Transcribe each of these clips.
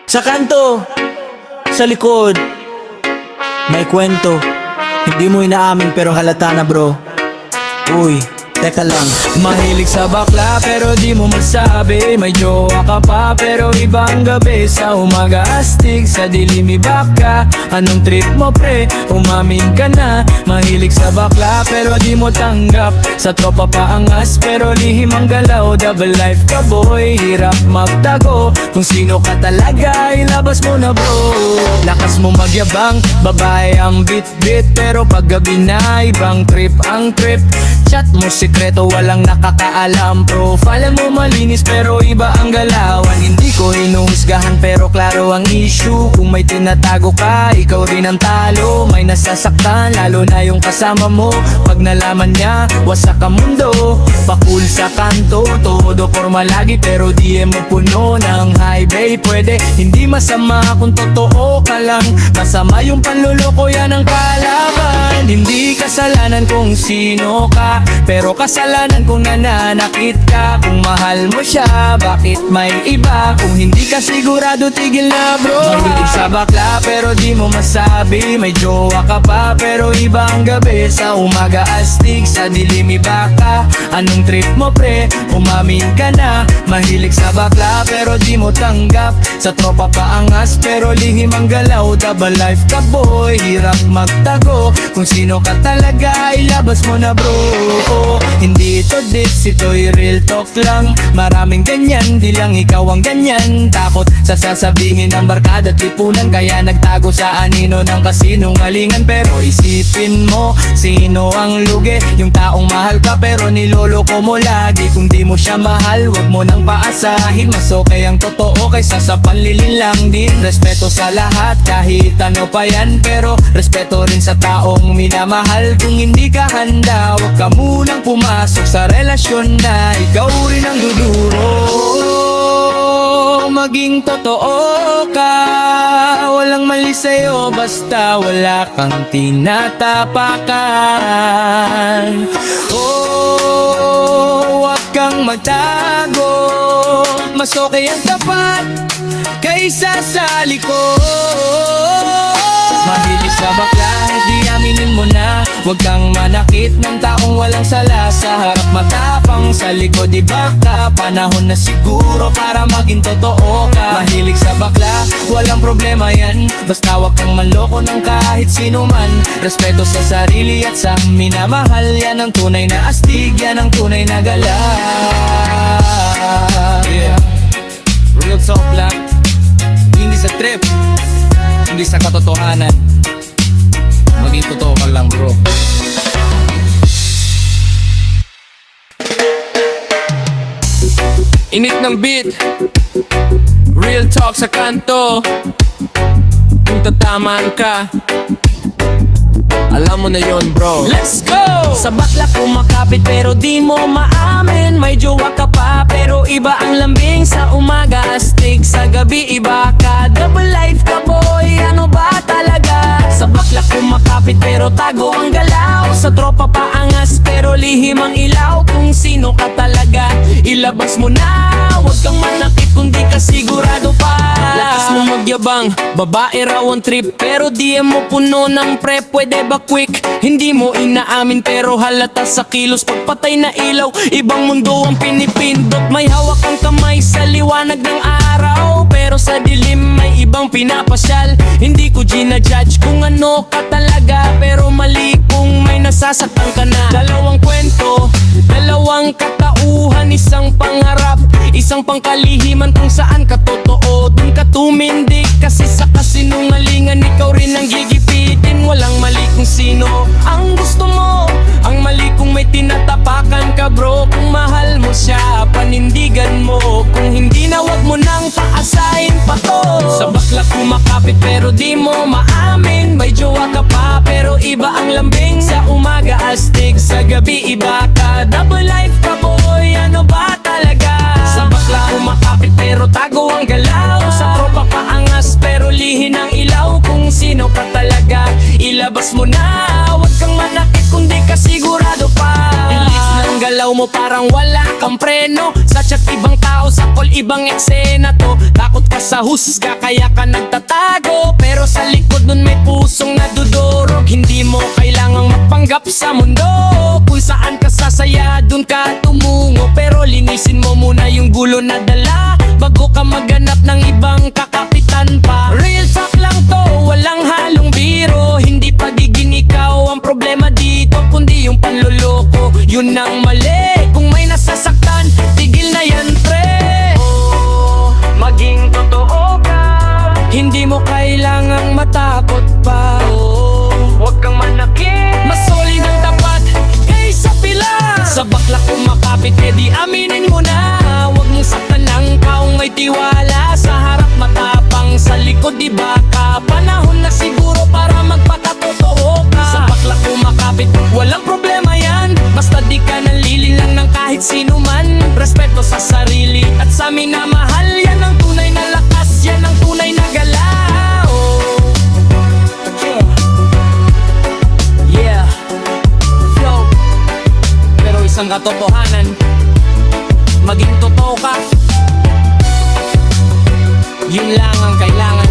Sa kanto, sa likod, may kwento. Hindi mo inaamin pero halata na bro. Uy, teka lang. Mahilig sa bakla pero di mo masabi. May jowa ka pa pero ibang gabi. Sa umaga astig, sa dilim iba ka. Anong trip mo pre? Umamin ka na. Mahilig sa bakla pero di mo tanggap. Sa tropa pa angas pero lihim ang galaw. Double life ka boy, hirap magtago. Kung sino ka talaga, ilabas mo na bro. Lakas mo magyabang, babae ang bit-bit. Pero paggabi na, ibang trip ang trip. Chat mo sikreto, walang nakakaalam. Profile mo malinis pero iba ang galawan. Hindi ko hinuhusgahan pero klaro ang issue. Kung may tinatago ka, ikaw rin ang talo. May nasasaktan, lalo na yung kasama mo. Pag nalaman niya, wasak ang mundo. Pakul sa kanto, todo forma lagi. Pero DM mo puno ng highway. Pwede, hindi masama kung totoo ka lang. Masama yung panluloko, yan ang kalaban. Hindi kasalanan kung sino ka, pero kasalanan kung nananakit ka. Kung mahal mo siya, bakit may iba? Kung hindi ka sigurado, tigil na bro. Mahilig sa bakla pero di mo masabi. May jowa ka pa pero iba ang gabi. Sa umaga astig, sa dilim iba ka. Anong trip mo pre? Umamin ka na. Mahilig sa bakla pero di mo tanggap. Sa tropa pa angas pero lihim ang galaw. Double life ka boy, hirap magtago. Kung sino ka talaga, ilabas mo na bro. Hindi ito diss, ito'y real talk lang. Maraming ganyan, di lang ikaw ang ganyan. Takot sa sasabihin ng barkada at lipunan, kaya nagtago sa anino ng kasinungalingan. Pero isipin mo, sino ang lugi? Yung taong mahal ka pero niloloko mo lagi. Kung di mo siya mahal, wag mo nang paasahin. Mas okay ang totoo kaysa sa panlilin lang din. Respeto sa lahat, kahit ano pa yan. Pero respeto rin sa taong minamahal. Kung hindi ka handa, wag ka munang pumasok sa relasyon na ikaw rin ang duduro. Maging totoo ka, walang mali sa'yo basta wala kang tinatapakan. Wag kang magtago, mas okay ang tapat kaysa sa likod. Mahilig sa bakla, di aminin mo na. Huwag kang manakit ng taong walang sala. Sa harap matapang, sa likod iba ka. Panahon na siguro para maging totoo ka. Mahilig sa bakla, walang problema yan. Basta huwag kang manloko ng kahit sino man. Respeto sa sarili at sa minamahal. Yan ang tunay na astig, yan ang tunay na gala. Yeah. Real talk lang, hindi sa trip, hindi sa katotohanan. Maging totoo ka lang bro. Init ng beat, real talk sa kanto. Kung tatamaan ka, alam mo na yon bro. Let's go! Sa bakla kumakapit pero di mo maamin. May jowa ka pa pero iba ang lambing. Sa umaga astig, sa gabi iba ka. Double life ka boy, ano ba talaga? Sa bakla kumakapit pero tago ang galaw. Sa tropa pa angas pero lihim ang ilaw. Kung sino ka talaga, ilabas mo na. Huwag kang manakit kung di ka sigurado pa. Lakas mo magyabang, babae raw ang trip. Pero DM mo puno ng prep, pwede ba quick? Hindi mo inaamin pero halata sa kilos. Pagpatay na ilaw, ibang mundo ang pinipindot. May hawak ang kamay sa liwanag ng araw, pero sa dilim may ibang pinapasyal. Hindi ko ginajudge kung ano ka talaga, pero mali kung may nasasaktan ka na. Dalawang kwento, dalawang katauhan, isang pangarap, isang pangkalihiman. Kung saan ka totoo, dun ka tumindig. Kasi sa kasinungalingan, ikaw rin ang gigipitin. Walang mali kung sino ang gusto mo, ang mali kung may tinatapakan ka bro. Kung mahal mo siya, panindigan mo. Kung hindi na, wag mo nang paasahin pa to. Sa bakla kumakapit pero di mo maamin. May jowa ka pa pero iba ang lambing. Sa umaga astig, sa gabi iba ka. Double life ka boy, ano ba talaga? Sa bakla kumakapit pero tago ang galaw. Sa tropa pa angas pero lihin ang ilaw. Kung sino ka talaga, ilabas mo na. Huwag kang manakit kung di ka sigurado pa. Ilis ng galaw galaw mo parang wala kang preno. Sa chat ibang tao, sa call ibang eksena to. Takot ka sa husga kaya ka nagtatago, pero sa likod nun may pusong nadudurog. Hindi mo kailangang magpanggap sa mundo, kung saan ka sasaya dun ka tumungo. Pero linisin mo muna yung gulo na dala bago ka maghanap ng ibang kakapitan pa. Real talk lang to, walang halong biro. Hindi pagiging ikaw ang problema dito, kundi yung panloloko, yun ang mali. Kung may nasasaktan, tigil na yan pre. Oh, maging totoo ka, hindi mo kailangang matakot pa. Oh, huwag kang manakit, mas solid ang tapat kaysa pila. Sa bakla kumakapit, edi aminin mo na. Huwag mong saktan ng taong may tiwala. Sa harap matapang, sa likod di baka. Panahon na siguro para magpakatotoo ka. Sa bakla kumakapit, walang problema yan, basta di ka nalililang ng kahit sino man. Respeto sa sarili at sa minamahal, yan ang tunay na lakas, yan ang tunay na galaw. Yeah, flow. Pero isang katotohanan, maging totoo ka, yun lang ang kailangan.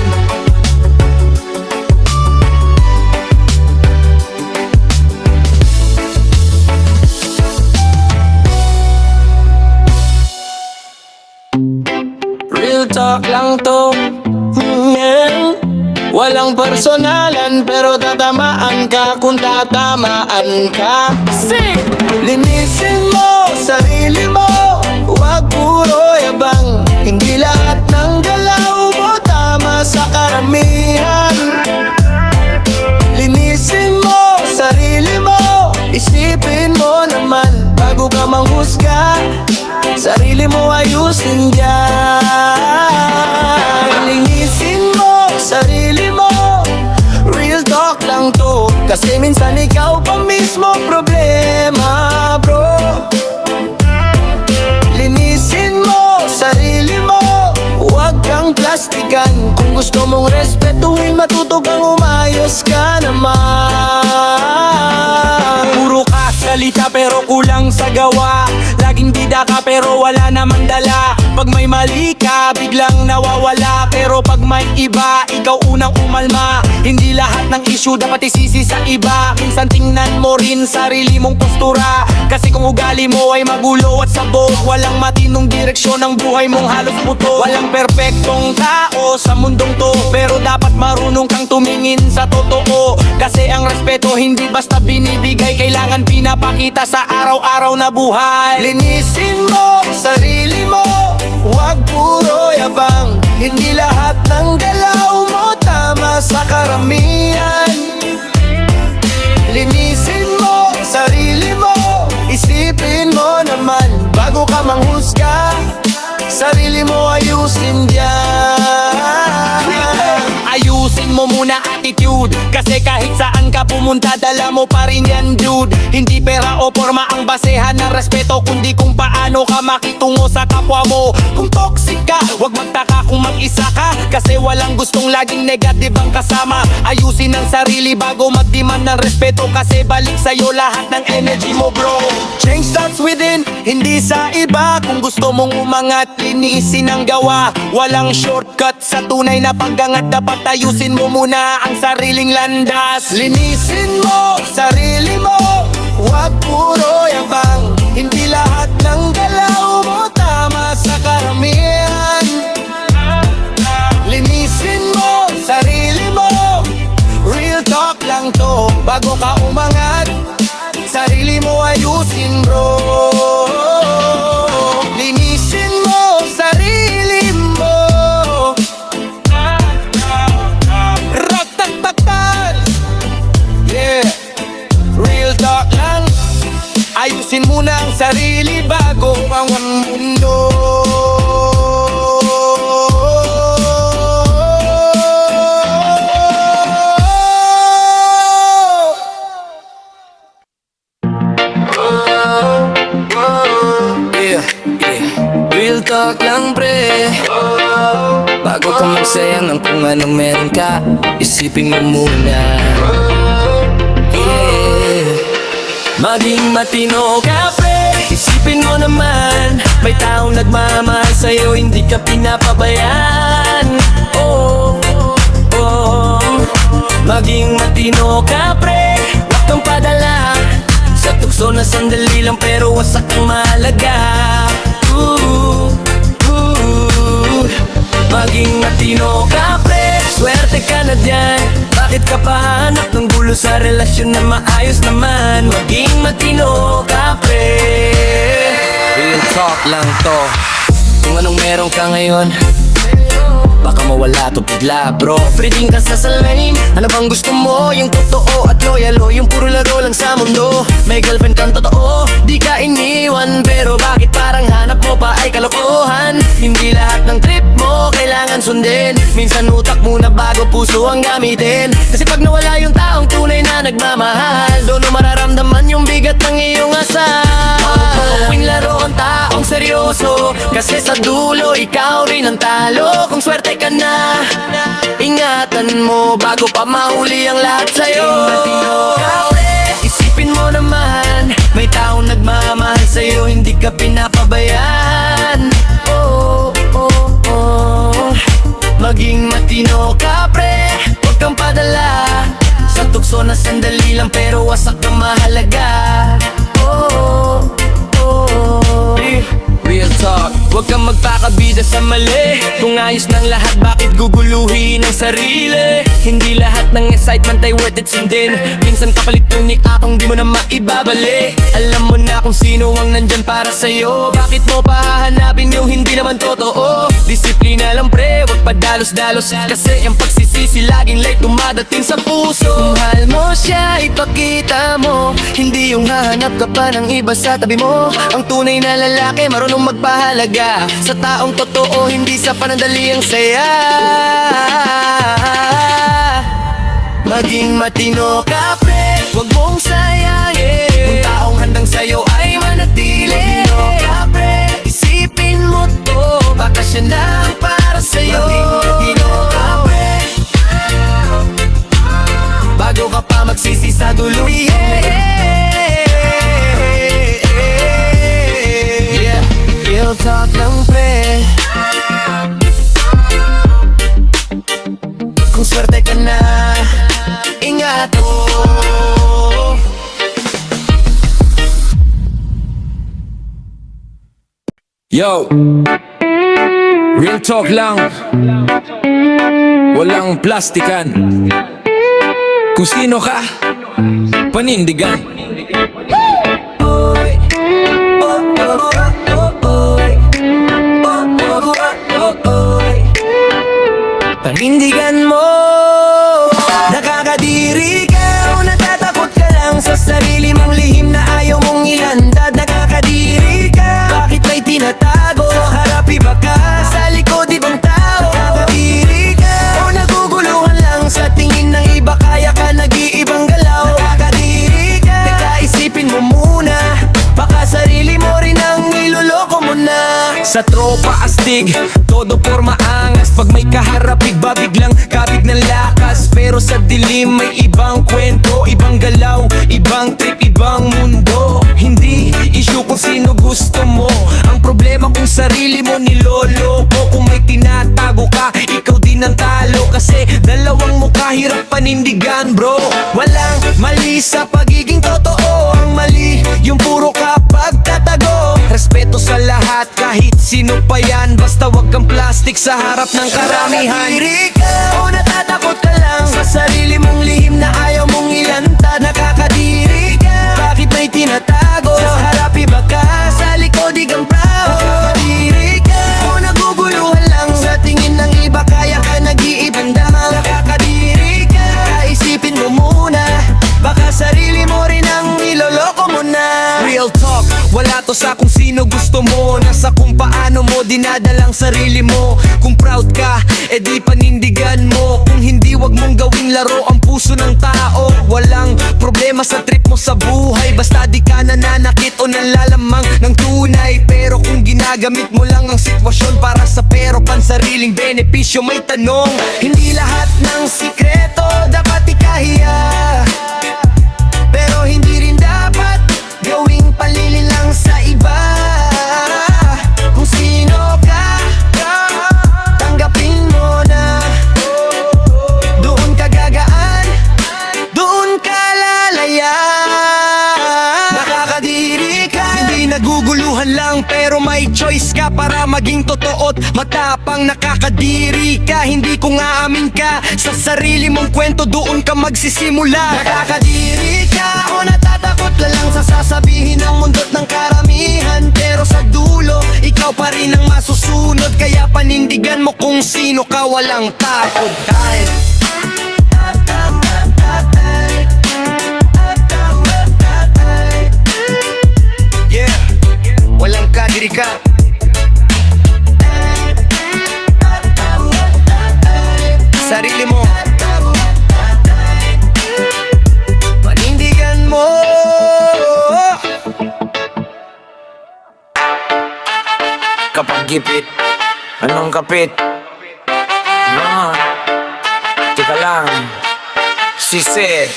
Real talk lang to, walang personalan, pero tatamaan ka kung tatamaan ka. Sing! Linisin mo sarili mo, huwag puro yabang. Hindi lahat ng galaw mo tama sa karamihan. Linisin mo sarili mo, isipin mo naman bago ka manghusga. Sarili mo ayusin dyan. Linisin mo sarili mo, real talk lang to, kasi minsan ikaw pa mismo problema bro. Linisin mo sarili mo, huwag kang plastikan. Kung gusto mong respetuhin, matuto kang umayos ka naman. Puro ka salita pero kulang sa gawa, laging bida ka pero wala namang dala. Pag may mali ka, biglang nawawala, pero pag may iba, ikaw unang umalma. Hindi lahat ng issue dapat isisi sa iba. Minsan tingnan mo rin sarili mong postura, kasi kung ugali mo ay magulo at sabog, walang matinong direksyon ng buhay mong halos puto. Walang perpektong tao sa mundong to, pero dapat marunong kang tumingin sa totoo. Kasi ang respeto hindi basta binibigay, kailangan pinapakita sa araw-araw na buhay. Linisin mo sarili mo, huwag puro yabang. Hindi lahat ng galaw mo tama sa karamihan. Linisin mo sarili mo, isipin mo naman bago ka manghusga. Sarili mo ayusin dyan. Ayusin mo muna attitude, kasi kahit saan ka pumunta, dala mo pa rin yan dude. Hindi pera o forma ang basehan ng respeto, kundi kung paano ka makitungo sa kapwa mo. Kung toxic ka, huwag magtaka kung mag-isa ka, kasi walang gustong laging negative ang kasama. Ayusin ang sarili bago mag-demand ng respeto, kasi balik sa'yo lahat ng energy mo bro. Change starts within, hindi sa iba. Kung gusto mong umangat, linisin ang gawa. Walang shortcut sa tunay na paggangat, dapat ayusin mo muna ang sariling landas. Linisin mo sarili mo, huwag puro yabang. Hindi lahat ng galaw mo tama sa karamihan. Linisin mo sarili mo, real talk lang to, bago ka umangat. Sarili mo ayusin bro. Linisin mo sarili mo. Rak-tak-tak-tak. Yeah, real talk lang. Ayusin muna ang sarili bago ang mundo. Real talk lang pre, bago ka magsayang ng kung anong meron ka, isipin mo muna. Yeah. Maging matino ka pre, Isipin mo naman, may taong nagmamahal sa'yo, hindi ka pinapabayaan. Oh, oh, maging matino ka pre, huwag kang padala sa tukso na sandali lang pero wasak ang mahalaga. Maging matino ka pre, swerte ka na dyan. Bakit ka pahanap ng gulo sa relasyon na maayos naman? Maging matino ka pre. Real talk lang to. Kung anong meron ka ngayon, baka mawala to bigla bro. Pwedeng ka sasalain. Ano bang gusto mo? Yung totoo at loyal o yung puro laro lang sa mundo? May girlfriend kang totoo, di ka iniwan, pero bakit parang hanap mo pa ay kalokohan? Hindi lahat ng trip mo kailangan sundin. Minsan utak muna bago puso ang gamitin. Kasi pag nawala yung taong tunay na nagmamahal, doon mo mararamdaman yung bigat ng iyong asal. Tuwing laro ang taong seryoso, kasi sa dulo ikaw rin ang talo. Kung swerte ka na, ingatan mo bago pa mahuli ang lahat sa'yo. Isipin mo naman, may taong nagmamahal sa'yo, hindi ka pinapabayaan. Oh, oh, oh, maging matino ka pre, huwag kang padala sa tukso na sandali lang pero wasak ang mahalaga. Oh, oh, oh. Real talk, huwag kang magpakabida sa mali. Kung ayos ng lahat, bakit guguluhin ang sarili? Hindi lahat ng excitement ay worth it sundin. Minsan kapalit tunik akong di mo na maibabalik. Alam mo na kung sino ang nandyan para sa'yo, bakit mo pahahanapin yung hindi naman totoo? Disiplina lang pre, huwag padalos-dalos, kasi ang pagsisisi laging late dumadating sa puso. Kung mahal mo siya, ipakita mo, hindi yung hahanap ka pa ng iba sa tabi mo. Ang tunay na lalaki marunong magpahalaga sa taong totoo, hindi sa panandaliang saya. Maging matino ka pre, huwag mong sayangin kung taong handang sa'yo ay manatili. Matino ka pre, isipin mo to, baka siya na ang para sa'yo. Maging matino ka pre, bago ka pa magsisi sa dulo. Real talk lang pre, kung swerte ka na, ingat mo. Yo, real talk lang, walang plastikan. Kung sino ka, panindigan. Panindigan mo, nakakadiri ka o natatakot ka lang sa sarili mong lihim na ayaw mong ilandad. Nakakadiri ka, bakit may tinatago? Harap iba ka, sa likod ibang tao. Nakakadiri ka o naguguluhan lang sa tingin ng iba, kaya ka nag-iibang galaw. Nakakadiri ka, teka isipin mo muna, baka sarili mo rin ang niloloko mo na. Sa tropa astig, todo porma angas. Pag may kaharap, iba biglang kapit ng lakas. Pero sa dilim may ibang kwento, ibang galaw, ibang trip, ibang mundo. Hindi issue kung sino gusto mo, ang problema kung sarili mo niloloko. Kung may tinatago ka, ikaw din ang talo, kasi dalawang mukha hirap panindigan bro. Walang mali sa pagiging totoo, ang mali yung puro kapag tatago. Respeto sa lahat, kahit sino pa yan, basta wag kang plastic sa harap ng karamihan. Nakakadiri ka o natatakot ka lang sa sarili mong lihim na ayaw mong ilantad. Nakakadiri ka, bakit may tinatago? Sa harap iba ka, sa likod igang proud. Nakakadiri ka o naguguluhan lang sa tingin ng iba, kaya ka nag-iibang damang. Nakakadiri ka, kaisipin mo muna, baka sarili mo rin ang niloloko mo na. Real talk, wala to sa kung sino gusto mo, nasa kung paano mo dinadalang sarili mo. Kung proud ka, edi panindigan mo. Kung hindi, wag mong gawing laro ang puso ng tao. Walang problema sa trip mo sa buhay, basta di ka nananakit o nalalamang ng tunay. Pero kung ginagamit mo lang ang sitwasyon para sa pero pansariling benepisyo, may tanong, hindi lahat ng sikreto dapat ikahiya, pero hindi rin dapat gawing palilin lang sa iba. choice ka para maging totoo't matapang. Nakakadiri ka, hindi ko nga amin ka. Sa sarili mong kwento doon ka magsisimula. Nakakadiri ka o natatakot ka lang sa sasabihin ng mundo't ng karamihan. Pero sa dulo, ikaw pa rin ang masusunod. Kaya panindigan mo kung sino ka, walang takot. Kahit yeah, walang kadiri ka. Sarili mo, panindigan mo. Kapag gipit, anong kapit? Teka lang, she said,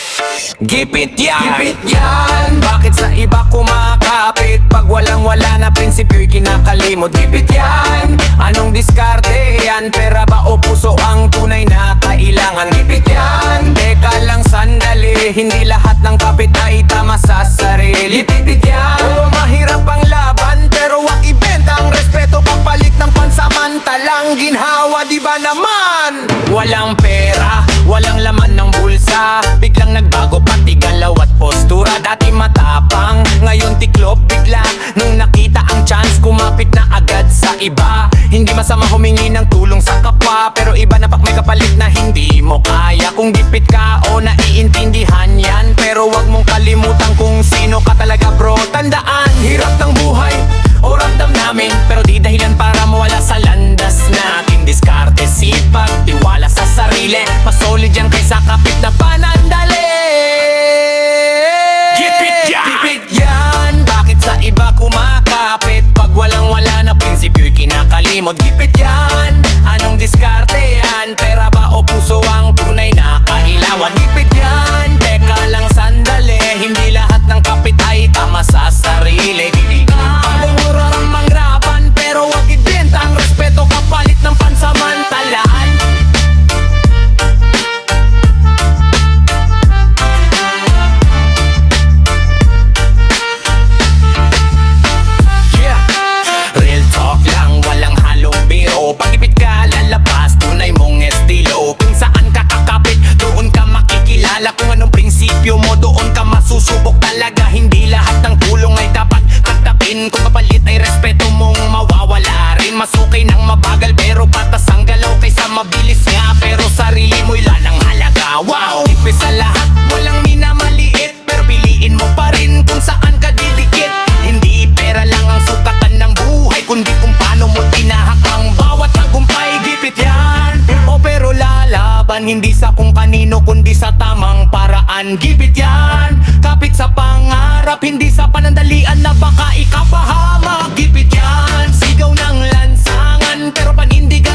gipit yan! Gipit yan! Bakit sa iba kumakapit? Pag walang-wala na prinsipyo'y kinakalimot. Gipit yan! Anong diskarte yan? Pera ba o puso ang tunay na kailangan? Gipit yan! Teka lang sandali, hindi lahat ng kapit ay tama sa sarili. Gipit yan! Oo, mahirap ang laban, pero wag ibenta ang respeto kapalit ng pansamantalang ginhawa, di ba naman? Walang pera, walang laman ng bulsa, biglang nagbago pati galaw at postura. Dati matapang, ngayon tiklop bigla. Nung nakita ang chance, kumapit na agad sa iba. Hindi masama humingi ng tulong sa kapwa, pero iba na pak may kapalit na hindi mo kaya. Kung gipit ka o naiintindihan yan, pero wag mong kalimutan kung sino ka talaga bro. Tandaan, hirap ng buhay o ramdam namin, pero di dahilan para mawala sa landas natin. Diskarte, sipag, tiwala sa sarili, mas solid yan kaysa kapit na panandali. Gipit yan! Gipit yan! Bakit sa iba kumakapit? Pag walang-wala na prinsipyo'y kinakalimot. Gipit yan! Anong diskarte yan? Pera ba o puso ang tunay na kailangan? Gipit yan! Teka lang sandali, hindi lahat ng kapit ay tama sa sarili. Gipit yan! Pagmumurang mangrapan, pero wag ibenta ang respeto kapalit ng pansamantalaan. Real talk lang, walang halong biro. Pag-ipit ka, lalabas, tunay mong estilo. Kung saan ka kakapit, doon ka makikilala. Kung anong prinsipyo mo, doon ka masusubok talaga. Hindi lahat ng tulong ay dapat kagtapin. Kung kapalit ay respeto mong mawawala rin. Masukay ng mabagal, pero patas ang galaw kaysa mabilis nga. Pero sarili mo'y lalang halaga. Wow! Ipis sa lahat, walang minamaliit, pero piliin mo pa rin kung saan ka didikit. Hindi pera lang ang sukatan ng buhay, kundi kung paano mo tinahak ang bawat tagumpay. Gipit yan! O pero lalaban, hindi sa kung kanino, kundi sa tamang paraan. Gipit yan! Kapit sa pangarap, hindi sa panandalian na baka ikapahamak. Gipit yan! Sigaw ng lansangan, pero panindigan